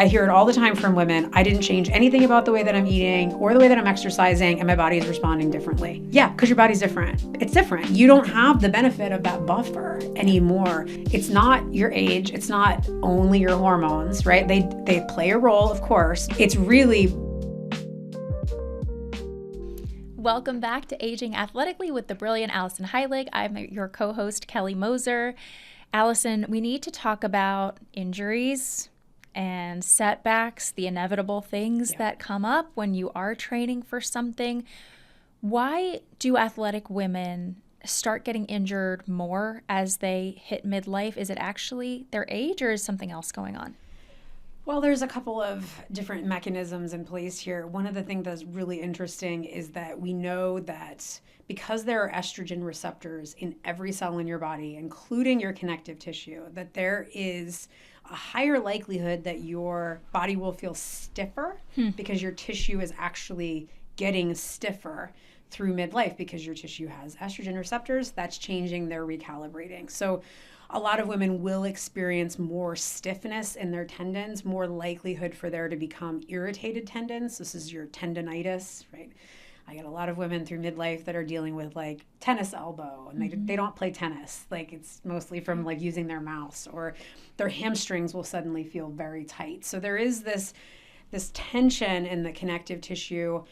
I hear it all the time from women. I didn't change anything about the way that I'm eating or the way that I'm exercising, and my body is responding differently. Yeah, because your body's different. It's different. You don't have the benefit of that buffer anymore. It's not your age. It's not only your hormones, right? They play a role, of course. It's really... Welcome back to Aging Athletically with the brilliant Alison Heilig. I'm your co-host, Kelly Moser. Alison, we need to talk about injuries and setbacks, the inevitable things that come up when you are training for something. Why do athletic women start getting injured more as they hit midlife? Is it actually their age, or is something else going on? Well, there's a couple of different mechanisms in place here. One of the things that's really interesting is that we know that because there are estrogen receptors in every cell in your body, including your connective tissue, that there is a higher likelihood that your body will feel stiffer because your tissue is actually getting stiffer through midlife because your tissue has estrogen receptors. That's changing, they're recalibrating. So a lot of women will experience more stiffness in their tendons, more likelihood for there to become irritated tendons. This is your tendonitis, right? I get a lot of women through midlife that are dealing with like tennis elbow, and they don't play tennis. Like it's mostly from like using their mouse, or their hamstrings will suddenly feel very tight. So there is this tension in the connective tissue.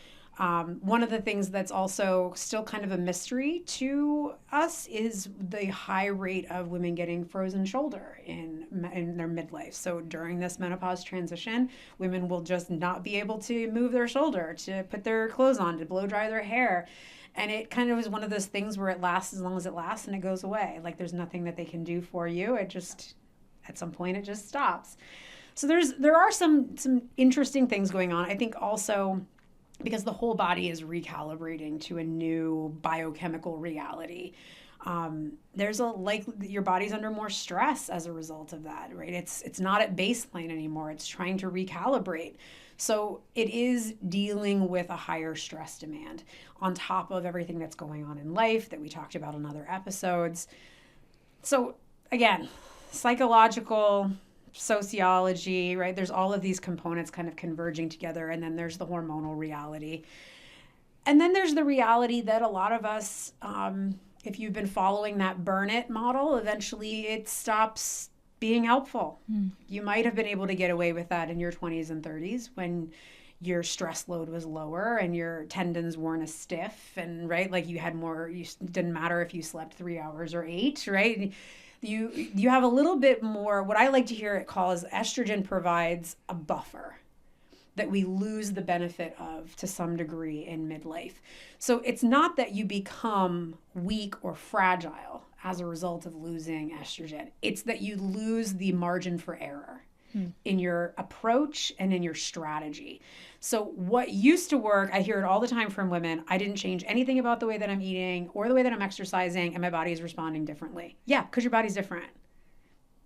One of the things that's also still kind of a mystery to us is the high rate of women getting frozen shoulder in their midlife. So during this menopause transition, women will just not be able to move their shoulder, to put their clothes on, to blow dry their hair. And it kind of is one of those things where it lasts as long as it lasts and it goes away. Like there's nothing that they can do for you. It just, at some point, it just stops. So there are some interesting things going on. I think also, because the whole body is recalibrating to a new biochemical reality. There's your body's under more stress as a result of that, right? It's not at baseline anymore. It's trying to recalibrate. So it is dealing with a higher stress demand on top of everything that's going on in life that we talked about in other episodes. So again, psychological, sociology, right? There's all of these components kind of converging together, and then there's the hormonal reality. And then there's the reality that a lot of us, if you've been following that burn it model, eventually it stops being helpful. You might have been able to get away with that in your 20s and 30s when your stress load was lower and your tendons weren't as stiff, and right, like you didn't matter if you slept 3 hours or 8, right? You have a little bit more, what I like to hear it called, is estrogen provides a buffer that we lose the benefit of to some degree in midlife. So it's not that you become weak or fragile as a result of losing estrogen. It's that you lose the margin for error in your approach and in your strategy. So what used to work, I hear it all the time from women, I didn't change anything about the way that I'm eating or the way that I'm exercising, and my body is responding differently. Yeah, because your body's different.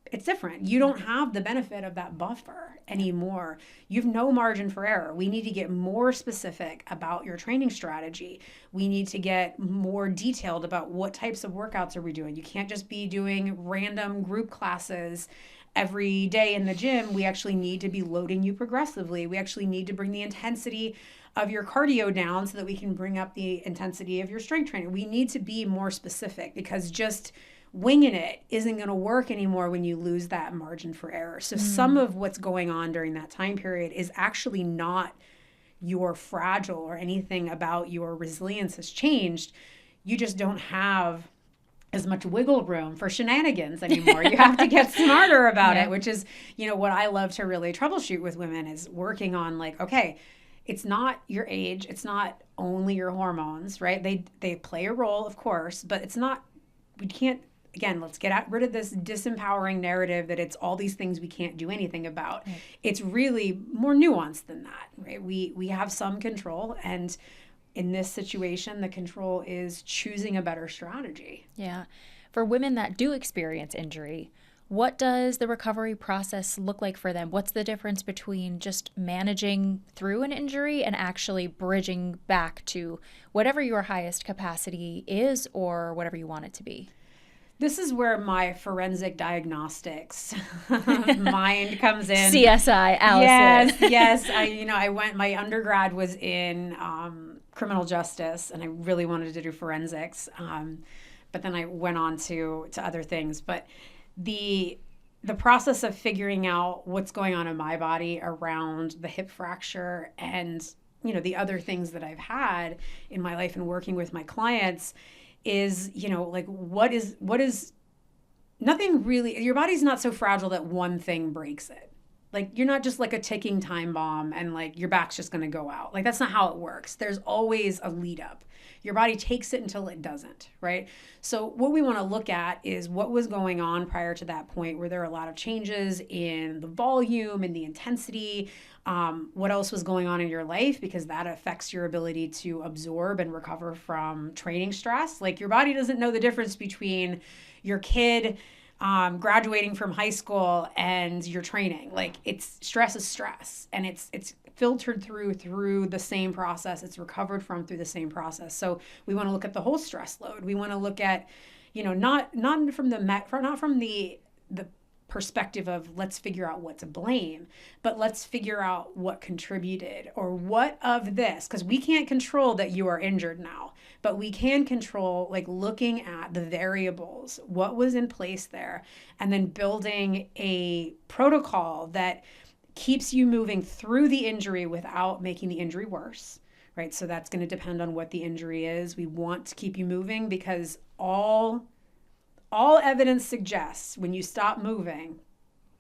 It's different. You don't have the benefit of that buffer anymore. You have no margin for error. We need to get more specific about your training strategy. We need to get more detailed about what types of workouts are we doing. You can't just be doing random group classes every day in the gym. We actually need to be loading you progressively. We actually need to bring the intensity of your cardio down so that we can bring up the intensity of your strength training. We need to be more specific, because just winging it isn't going to work anymore when you lose that margin for error. So some of what's going on during that time period is actually not you're fragile or anything about your resilience has changed. You just don't have as much wiggle room for shenanigans anymore. You have to get smarter about it, which is, what I love to really troubleshoot with women is working on like, okay, it's not your age. It's not only your hormones, right? They play a role, of course, but we can't, again, let's get rid of this disempowering narrative that it's all these things we can't do anything about. Right. It's really more nuanced than that, right? We have some control, and in this situation, the control is choosing a better strategy. Yeah. For women that do experience injury, what does the recovery process look like for them? What's the difference between just managing through an injury and actually bridging back to whatever your highest capacity is or whatever you want it to be? This is where my forensic diagnostics mind comes in. CSI, Alison. Yes. My undergrad was in criminal justice, and I really wanted to do forensics. But then I went on to other things. But the process of figuring out what's going on in my body around the hip fracture and, the other things that I've had in my life and working with my clients is, what is nothing really, your body's not so fragile that one thing breaks it. Like, you're not just like a ticking time bomb and like your back's just going to go out. Like, that's not how it works. There's always a lead up. Your body takes it until it doesn't, right? So what we want to look at is what was going on prior to that point. Were there a lot of changes in the volume and the intensity? What else was going on in your life? Because that affects your ability to absorb and recover from training stress. Like, your body doesn't know the difference between your kid graduating from high school and your training. Like, stress is stress, and it's filtered through the same process. It's recovered from through the same process. So we want to look at the whole stress load. We want to look at, not from the perspective of let's figure out what to blame, but let's figure out what contributed, or what of this, because we can't control that you are injured now, but we can control, like, looking at the variables, what was in place there, and then building a protocol that keeps you moving through the injury without making the injury worse, right? So that's going to depend on what the injury is. We want to keep you moving because all evidence suggests when you stop moving,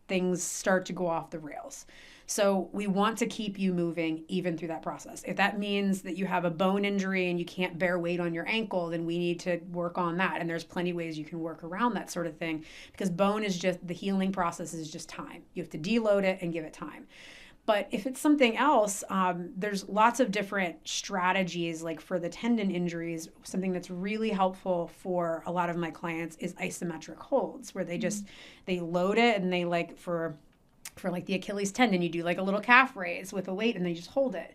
things start to go off the rails. So we want to keep you moving even through that process. If that means that you have a bone injury and you can't bear weight on your ankle, then we need to work on that. And there's plenty of ways you can work around that sort of thing, because bone is just, the healing process is just time. You have to deload it and give it time. But if it's something else, there's lots of different strategies. Like for the tendon injuries, something that's really helpful for a lot of my clients is isometric holds, where they load it, and they, like, for like the Achilles tendon, you do like a little calf raise with a weight and then you just hold it.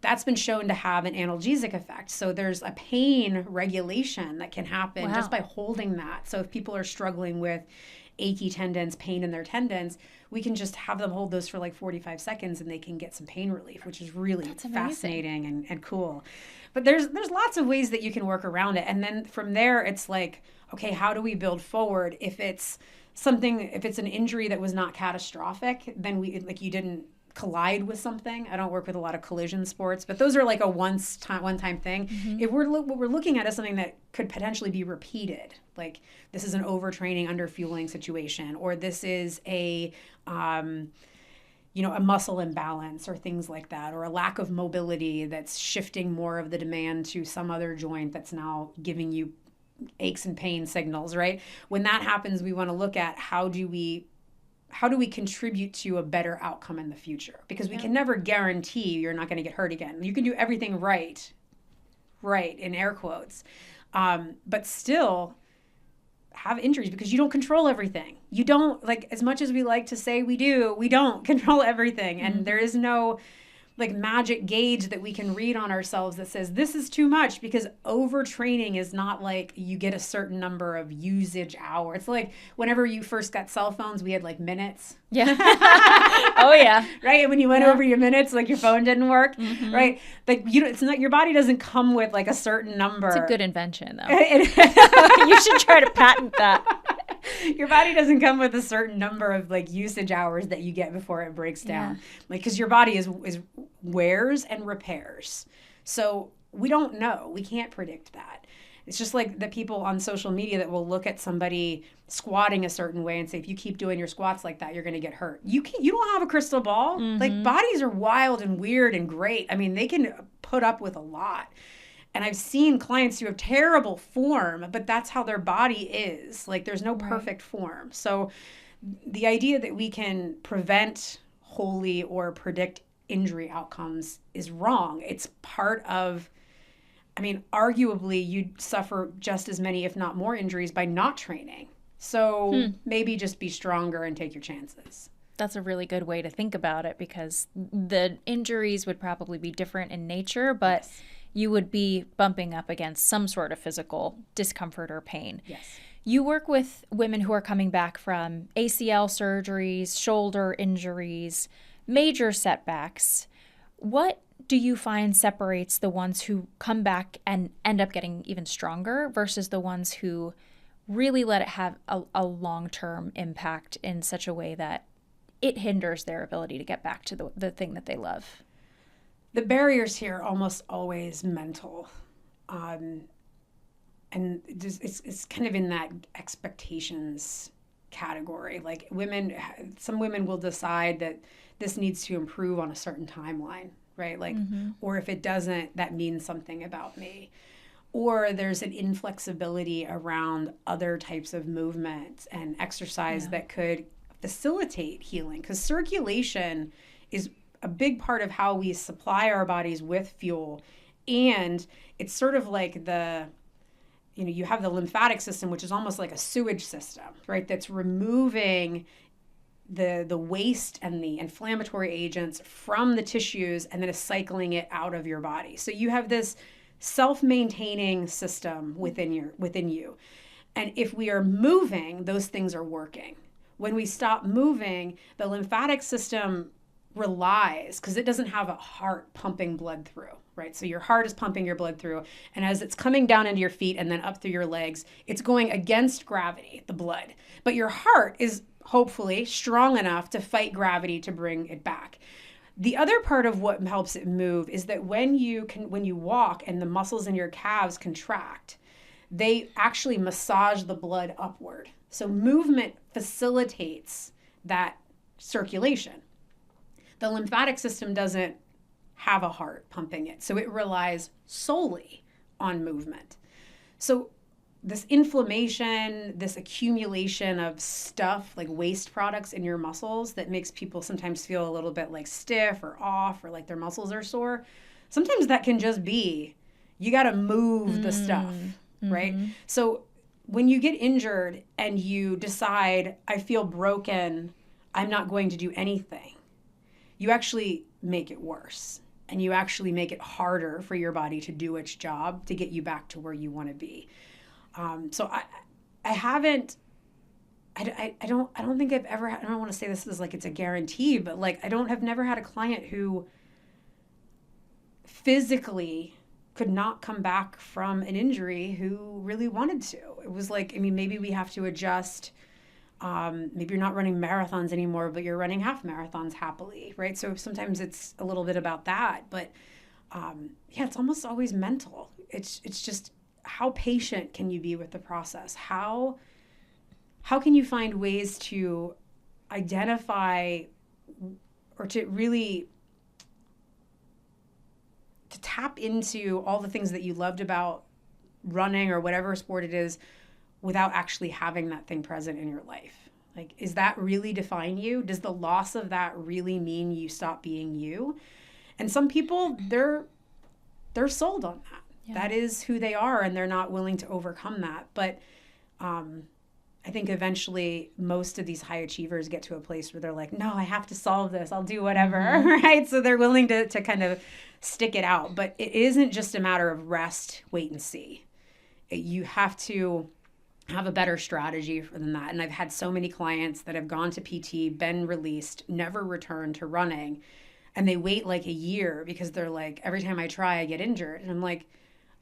That's been shown to have an analgesic effect. So there's a pain regulation that can happen just by holding that. So if people are struggling with achy tendons, pain in their tendons, we can just have them hold those for like 45 seconds and they can get some pain relief, which is really fascinating and cool. But there's lots of ways that you can work around it. And then from there, it's like, okay, how do we build forward? If it's an injury that was not catastrophic, then you didn't collide with something. I don't work with a lot of collision sports, but those are like a one-time thing. Mm-hmm. If what we're looking at is something that could potentially be repeated, like this is an overtraining, underfueling situation, or this is a muscle imbalance or things like that, or a lack of mobility that's shifting more of the demand to some other joint that's now giving you aches and pain signals, right? When that happens, we want to look at how do we contribute to a better outcome in the future? Because we can never guarantee you're not going to get hurt again. You can do everything right, in air quotes, but still have injuries because you don't control everything. You don't, like, as much as we like to say we do, we don't control everything. Mm-hmm. And there is no like magic gauge that we can read on ourselves that says this is too much, because overtraining is not like you get a certain number of usage hours. It's like whenever you first got cell phones, we had like minutes. Yeah. Oh yeah. Right. And when you went over your minutes, like your phone didn't work. Mm-hmm. Right. Like it's not, your body doesn't come with like a certain number. It's a good invention though. You should try to patent that. Your body doesn't come with a certain number of like usage hours that you get before it breaks down. Like, because your body is wears and repairs. So we don't know. We can't predict that. It's just like the people on social media that will look at somebody squatting a certain way and say, if you keep doing your squats like that, you're going to get hurt. You don't have a crystal ball. Mm-hmm. Like, bodies are wild and weird and great. I mean, they can put up with a lot. And I've seen clients who have terrible form, but that's how their body is. Like, there's no perfect form. So the idea that we can prevent wholly or predict injury outcomes is wrong. It's part of, I mean, arguably you'd suffer just as many, if not more, injuries by not training. So maybe just be stronger and take your chances. That's a really good way to think about it, because the injuries would probably be different in nature, but yes, you would be bumping up against some sort of physical discomfort or pain. Yes. You work with women who are coming back from ACL surgeries, shoulder injuries, major setbacks. What do you find separates the ones who come back and end up getting even stronger versus the ones who really let it have a long-term impact in such a way that it hinders their ability to get back to the thing that they love? The barriers here are almost always mental. And it's kind of in that expectations category. Like some women will decide that this needs to improve on a certain timeline, right? Like, or if it doesn't, that means something about me. Or there's an inflexibility around other types of movement and exercise that could facilitate healing. Because circulation is a big part of how we supply our bodies with fuel. And it's sort of like you have the lymphatic system, which is almost like a sewage system, right? That's removing the waste and the inflammatory agents from the tissues and then is cycling it out of your body. So you have this self-maintaining system within you. And if we are moving, those things are working. When we stop moving, the lymphatic system relies, because it doesn't have a heart pumping blood through, right? So your heart is pumping your blood through, and as it's coming down into your feet and then up through your legs, it's going against gravity, the blood. But your heart is hopefully strong enough to fight gravity to bring it back. The other part of what helps it move is that when you walk and the muscles in your calves contract, they actually massage the blood upward. So movement facilitates that circulation. The lymphatic system doesn't have a heart pumping it, so it relies solely on movement. So this inflammation, this accumulation of stuff like waste products in your muscles that makes people sometimes feel a little bit like stiff or off or like their muscles are sore, sometimes that can just be, you got to move the stuff, right? So when you get injured and you decide, I feel broken, I'm not going to do anything, you actually make it worse. And you actually make it harder for your body to do its job to get you back to where you want to be. So I don't think I've ever, I don't want to say this is like it's a guarantee, but like I've never had a client who physically could not come back from an injury who really wanted to. It was like, I mean, maybe we have to adjust. Maybe you're not running marathons anymore, but you're running half marathons happily, right? So sometimes it's a little bit about that, but it's almost always mental. It's just how patient can you be with the process? How can you find ways to identify or to really to tap into all the things that you loved about running or whatever sport it is without actually having that thing present in your life? Like, is that really define you? Does the loss of that really mean you stop being you? And some people, they're sold on that. Yeah. That is who they are, and they're not willing to overcome that. But I think eventually most of these high achievers get to a place where they're like, no, I have to solve this. I'll do whatever, right? So they're willing to kind of stick it out. But it isn't just a matter of rest, wait, and see. You have to have a better strategy than that. And I've had so many clients that have gone to PT, been released, never returned to running, and they wait like a year because they're like, every time I try, I get injured. And I'm like,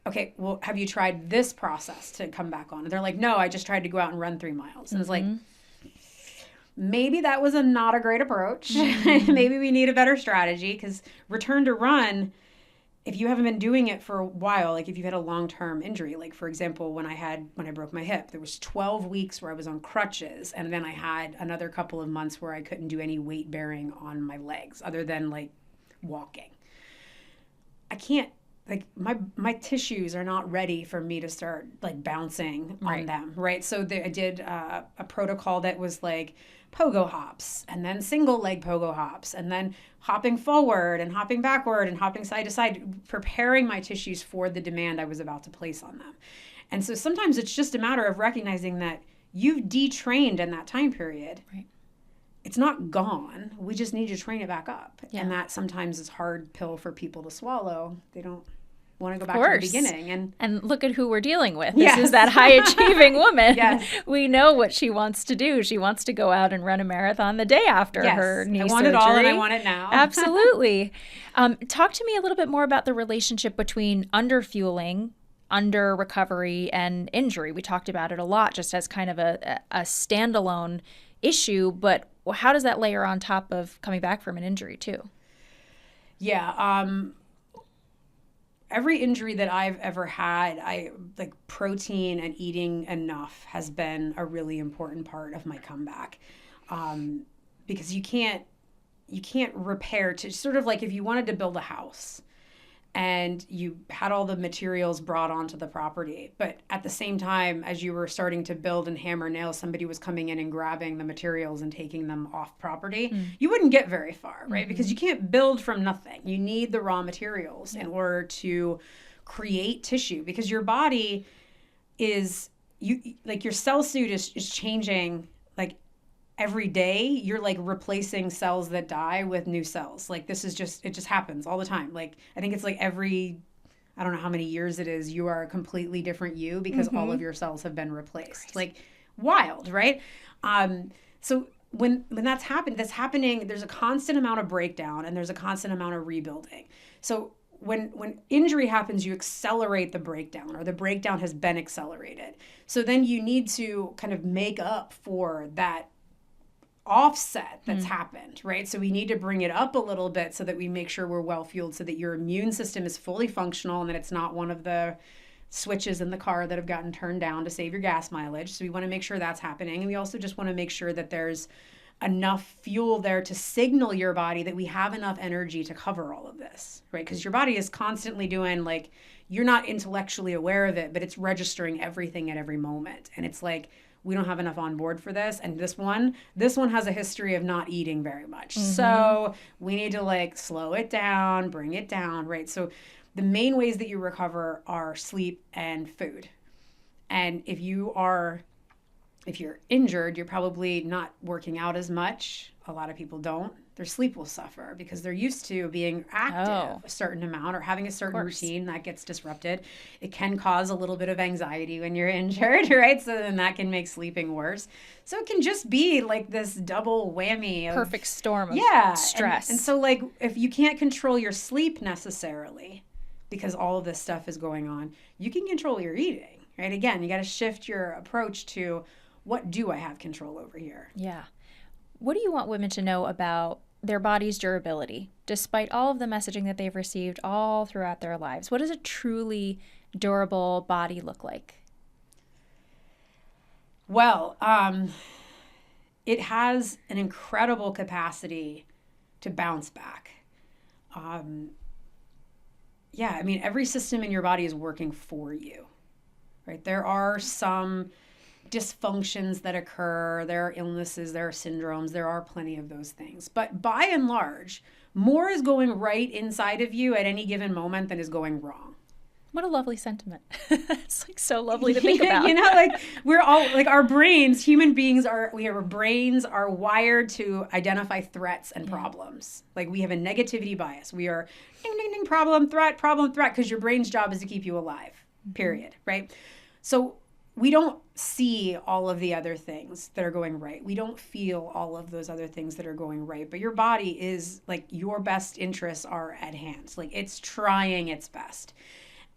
okay, well, have you tried this process to come back on? And they're like, no, I just tried to go out and run 3 miles. And it's like, maybe that was not a great approach. Maybe we need a better strategy, because return to run, if you haven't been doing it for a while, like if you've had a long-term injury, like for example, when I broke my hip, there was 12 weeks where I was on crutches, and then I had another couple of months where I couldn't do any weight bearing on my legs other than like walking. I can't, like my tissues are not ready for me to start like bouncing on them, right? So I did a protocol that was like pogo hops, and then single leg pogo hops, and then hopping forward and hopping backward and hopping side to side, preparing my tissues for the demand I was about to place on them. And so sometimes it's just a matter of recognizing that you've detrained in that time period. Right. It's not gone. We just need to train it back up. Yeah. And that sometimes is a hard pill for people to swallow. They don't want to go Of back to the course. beginning. And look at who we're dealing with. Yes. This is that high achieving woman. Yes. We know what she wants to do. She wants to go out and run a marathon the day after Yes. her knee surgery. I want it all and I want it now. Absolutely. Talk to me a little bit more about the relationship between underfueling, under recovery, and injury. We talked about it a lot just as kind of a standalone issue, but how does that layer on top of coming back from an injury too? Yeah. Every injury that I've ever had, like protein and eating enough has been a really important part of my comeback. Because you can't repair to sort of like if you wanted to build a house and you had all the materials brought onto the property, but at the same time as you were starting to build and hammer nails, somebody was coming in and grabbing the materials and taking them off property, you wouldn't get very far, right? Because you can't build from nothing. You need the raw materials in order to create tissue, because your body is, like your cell suit is changing like every day. You're like replacing cells that die with new cells. Like it just happens all the time. Like I think it's like every, I don't know how many years it is, you are a completely different you because all of your cells have been replaced. Like wild, right? So when that's happening, there's a constant amount of breakdown and there's a constant amount of rebuilding. So when injury happens, you accelerate the breakdown, or the breakdown has been accelerated. So then you need to kind of make up for that offset that's happened, right? So we need to bring it up a little bit so that we make sure we're well fueled, so that your immune system is fully functional and that it's not one of the switches in the car that have gotten turned down to save your gas mileage. So we want to make sure that's happening. And we also just want to make sure that there's enough fuel there to signal your body that we have enough energy to cover all of this, right? Because your body is constantly doing, like, you're not intellectually aware of it, but it's registering everything at every moment. And it's like, we don't have enough on board for this. And this one has a history of not eating very much. So we need to like slow it down, bring it down, right? So the main ways that you recover are sleep and food. And if you're injured, you're probably not working out as much. A lot of people don't. Their sleep will suffer because they're used to being active a certain amount or having a certain routine that gets disrupted. It can cause a little bit of anxiety when you're injured, right? So then that can make sleeping worse. So it can just be like this double whammy of perfect storm of stress. And so like if you can't control your sleep necessarily because all of this stuff is going on, you can control your eating, right? Again, you got to shift your approach to, what do I have control over here? Yeah. What do you want women to know about their body's durability, despite all of the messaging that they've received all throughout their lives? What does a truly durable body look like? Well, it has an incredible capacity to bounce back. Yeah, I mean, every system in your body is working for you, right? There are some dysfunctions that occur, there are illnesses, there are syndromes, there are plenty of those things. But by and large, more is going right inside of you at any given moment than is going wrong. What a lovely sentiment. It's like so lovely to think about. You know, like we're all like our brains, human beings our brains are wired to identify threats and problems. Like we have a negativity bias. We are ding, ding, ding, problem, threat, because your brain's job is to keep you alive, period, right? So we don't see all of the other things that are going right. We don't feel all of those other things that are going right. But your body is like, your best interests are at hand. Like it's trying its best.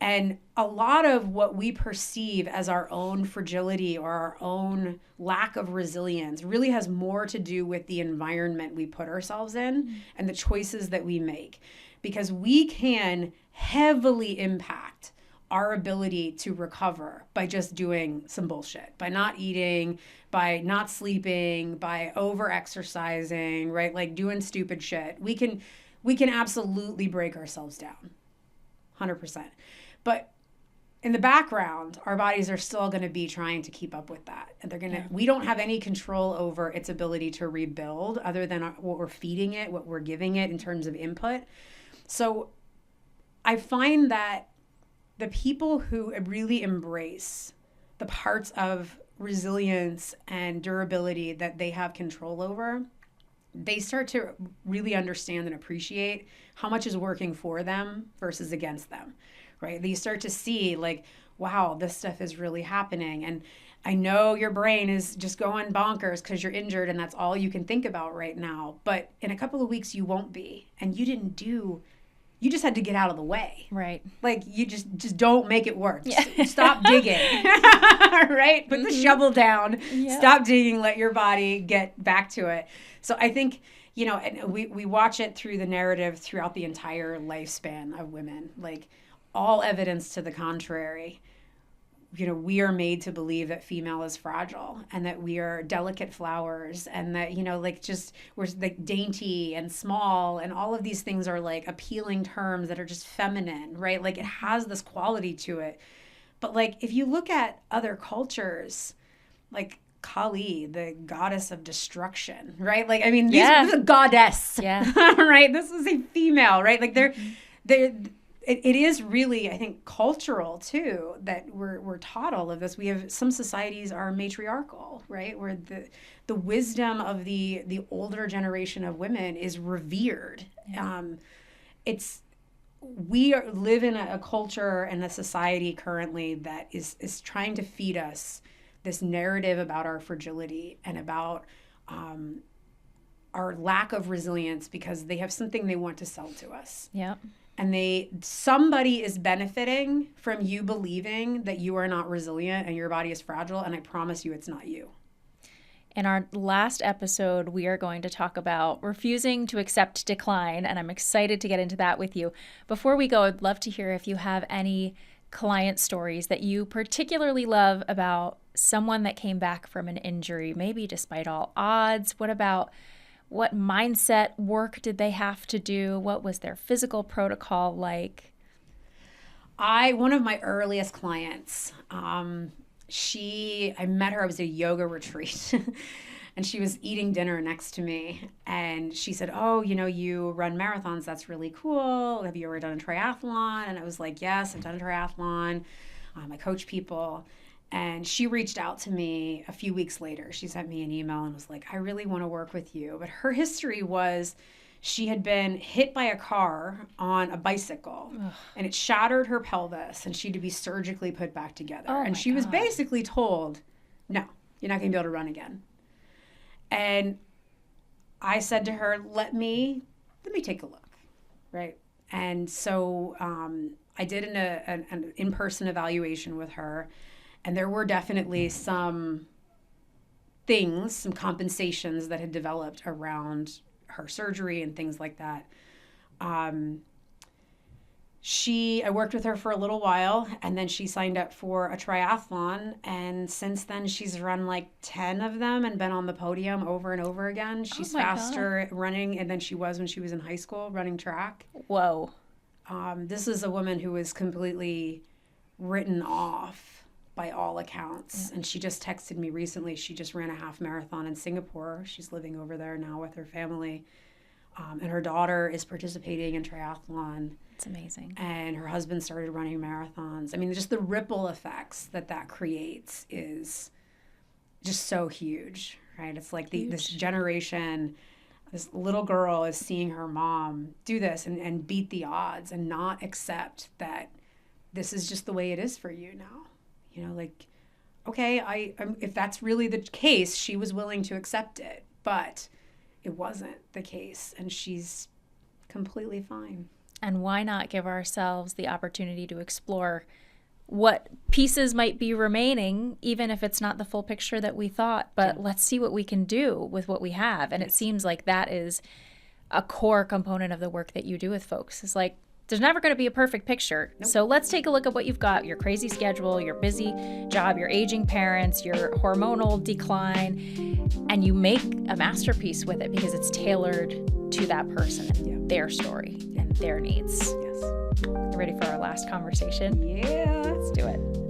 And a lot of what we perceive as our own fragility or our own lack of resilience really has more to do with the environment we put ourselves in and the choices that we make. Because we can heavily impact our ability to recover by just doing some bullshit, by not eating, by not sleeping, by over exercising, right? Like doing stupid shit. We can absolutely break ourselves down 100%. But in the background, our bodies are still going to be trying to keep up with that. And we don't have any control over its ability to rebuild other than what we're feeding it, what we're giving it in terms of input. So I find that the people who really embrace the parts of resilience and durability that they have control over, they start to really understand and appreciate how much is working for them versus against them, right? That you start to see like, wow, this stuff is really happening. And I know your brain is just going bonkers because you're injured and that's all you can think about right now. But in a couple of weeks, you won't be. And you just had to get out of the way. Right. Like you just don't make it work. Stop digging. Right? Put the shovel down. Yeah. Stop digging. Let your body get back to it. So I think, and we watch it through the narrative throughout the entire lifespan of women. Like all evidence to the contrary. We are made to believe that female is fragile and that we are delicate flowers and that, we're like dainty and small and all of these things are like appealing terms that are just feminine, right? Like it has this quality to it. But like, if you look at other cultures, like Kali, the goddess of destruction, right? Like, I mean, this is a goddess, right? This is a female, right? Like it is really, I think, cultural too that we're taught all of this. We have some societies are matriarchal, right, where the wisdom of the older generation of women is revered. Yeah. We live in a culture and a society currently that is trying to feed us this narrative about our fragility and about our lack of resilience because they have something they want to sell to us. Yeah. And somebody is benefiting from you believing that you are not resilient and your body is fragile. And I promise you, it's not you. In our last episode, we are going to talk about refusing to accept decline. And I'm excited to get into that with you. Before we go, I'd love to hear if you have any client stories that you particularly love about someone that came back from an injury, maybe despite all odds. What mindset work did they have to do? What was their physical protocol like? One of my earliest clients, I met her, I was at a yoga retreat and she was eating dinner next to me and she said, oh, you run marathons. That's really cool. Have you ever done a triathlon? And I was like, yes, I've done a triathlon. I coach people. And she reached out to me a few weeks later. She sent me an email and was like, I really want to work with you. But her history was she had been hit by a car on a bicycle. Ugh. And it shattered her pelvis and she had to be surgically put back together. And she was basically told, no, you're not going to be able to run again. And I said to her, let me take a look, right? And so I did an in-person evaluation with her. And there were definitely some compensations that had developed around her surgery and things like that. I worked with her for a little while and then she signed up for a triathlon. And since then she's run like 10 of them and been on the podium over and over again. She's faster at running than she was when she was in high school running track. Whoa. This is a woman who was completely written off by all accounts. Yeah. And she just texted me recently. She just ran a half marathon in Singapore. She's living over there now with her family. And her daughter is participating in triathlon. It's amazing. And her husband started running marathons. I mean, just the ripple effects that creates is just so huge, right? It's like this generation, this little girl is seeing her mom do this and beat the odds and not accept that this is just the way it is for you now. Okay, if that's really the case, she was willing to accept it, but it wasn't the case, and she's completely fine. And why not give ourselves the opportunity to explore what pieces might be remaining, even if it's not the full picture that we thought, but let's see what we can do with what we have. And it seems like that is a core component of the work that you do with folks. It's like, there's never going to be a perfect picture. Nope. So let's take a look at what you've got, your crazy schedule, your busy job, your aging parents, your hormonal decline, and you make a masterpiece with it because it's tailored to that person and their story and their needs. Yes. You ready for our last conversation? Yeah. Let's do it.